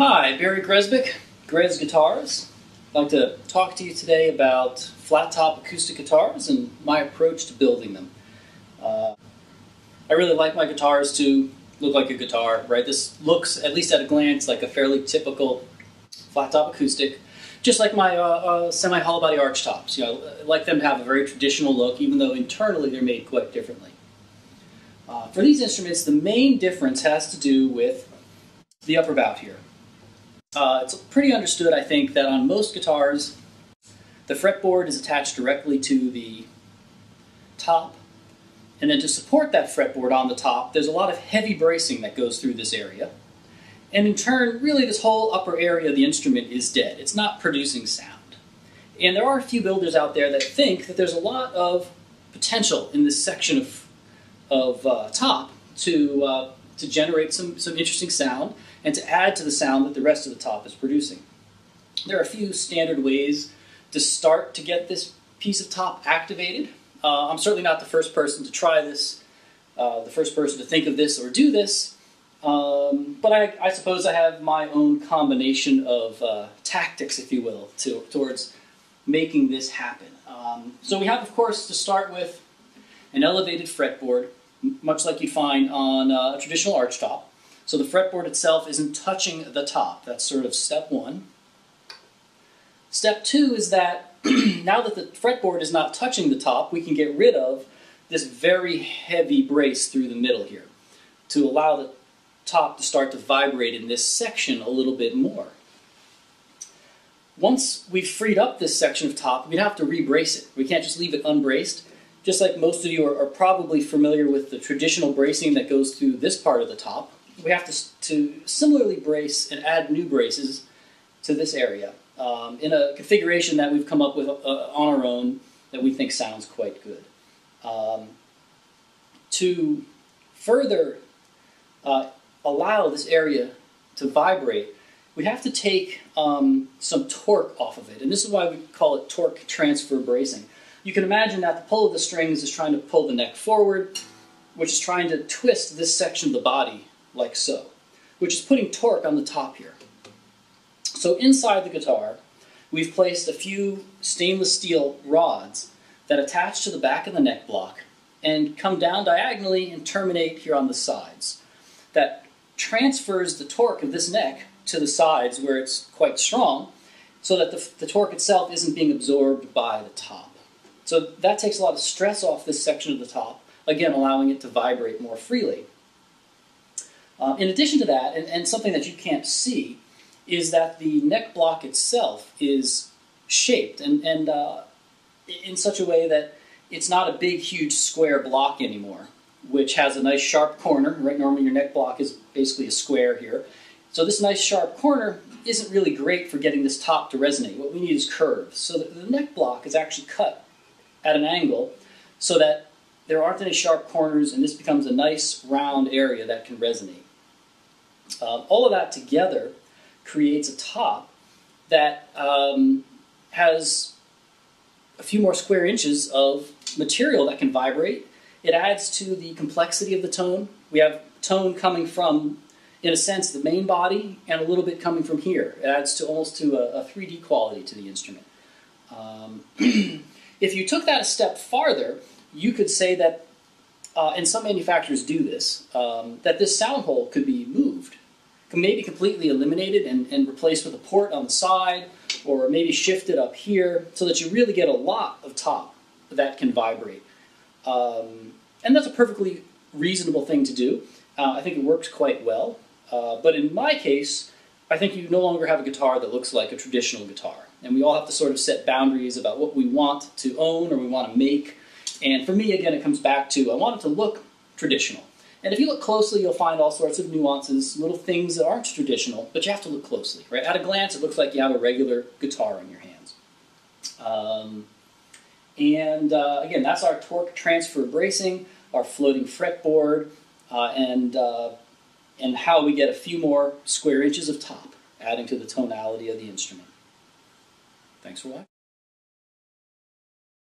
Hi, Grzebik Grez Guitars. I'd like to talk to you today about flat top acoustic guitars and my approach to building them. I really like my guitars to look like a guitar, right? This looks, at least at a glance, like a fairly typical flat top acoustic, just like my semi-hollow body arch tops. You know, I like them to have a very traditional look, even though internally they're made quite differently. For these instruments, the main difference has to do with the upper bout here. It's pretty understood, I think, that on most guitars, the fretboard is attached directly to the top, and then to support that fretboard on the top, there's a lot of heavy bracing that goes through this area. And in turn, really this whole upper area of the instrument is dead. It's not producing sound. And there are a few builders out there that think that there's a lot of potential in this section of top to generate some interesting sound and to add to the sound that the rest of the top is producing. There are a few standard ways to start to get this piece of top activated. I'm certainly not the first person to try this, the first person to think of this or do this, but I suppose I have my own combination of tactics, if you will, towards making this happen. So we have, of course, to start with an elevated fretboard, much like you'd find on a traditional arch top. So the fretboard itself isn't touching the top. That's sort of step one. Step two is that now that the fretboard is not touching the top, we can get rid of this very heavy brace through the middle here to allow the top to start to vibrate in this section a little bit more. Once we've freed up this section of top, we'd have to re-brace it. We can't just leave it unbraced. Just like most of you are probably familiar with the traditional bracing that goes through this part of the top, we have to similarly brace and add new braces to this area in a configuration that we've come up with on our own that we think sounds quite good. To further allow this area to vibrate, we have to take some torque off of it, and this is why we call it torque transfer bracing. You can imagine that the pull of the strings is trying to pull the neck forward, which is trying to twist this section of the body like so, which is putting torque on the top here. So inside the guitar, we've placed a few stainless steel rods that attach to the back of the neck block and come down diagonally and terminate here on the sides. That transfers the torque of this neck to the sides where it's quite strong so that the torque itself isn't being absorbed by the top. So that takes a lot of stress off this section of the top, again allowing it to vibrate more freely. In addition to that, and something that you can't see, is that the neck block itself is shaped and in such a way that it's not a big, huge square block anymore, which has a nice sharp corner. Right, normally your neck block is basically a square here. So this nice sharp corner isn't really great for getting this top to resonate. What we need is curves. So the neck block is actually cut at an angle so that there aren't any sharp corners and this becomes a nice round area that can resonate. All of that together creates a top that has a few more square inches of material that can vibrate. It adds to the complexity of the tone. We have tone coming from, in a sense, the main body and a little bit coming from here. It adds to almost to a 3D quality to the instrument. If you took that a step farther, you could say that, and some manufacturers do this, that this sound hole could be moved, maybe completely eliminated and replaced with a port on the side, or maybe shifted up here so that you really get a lot of top that can vibrate. And that's a perfectly reasonable thing to do. I think it works quite well. But in my case, I think you no longer have a guitar that looks like a traditional guitar. And we all have to sort of set boundaries about what we want to own or we want to make. And for me, again, it comes back to I want it to look traditional. And if you look closely, you'll find all sorts of nuances, little things that aren't traditional, but you have to look closely, right? At a glance, it looks like you have a regular guitar in your hands. Again, that's our torque transfer bracing, our floating fretboard, and how we get a few more square inches of top, adding to the tonality of the instrument. Thanks for watching.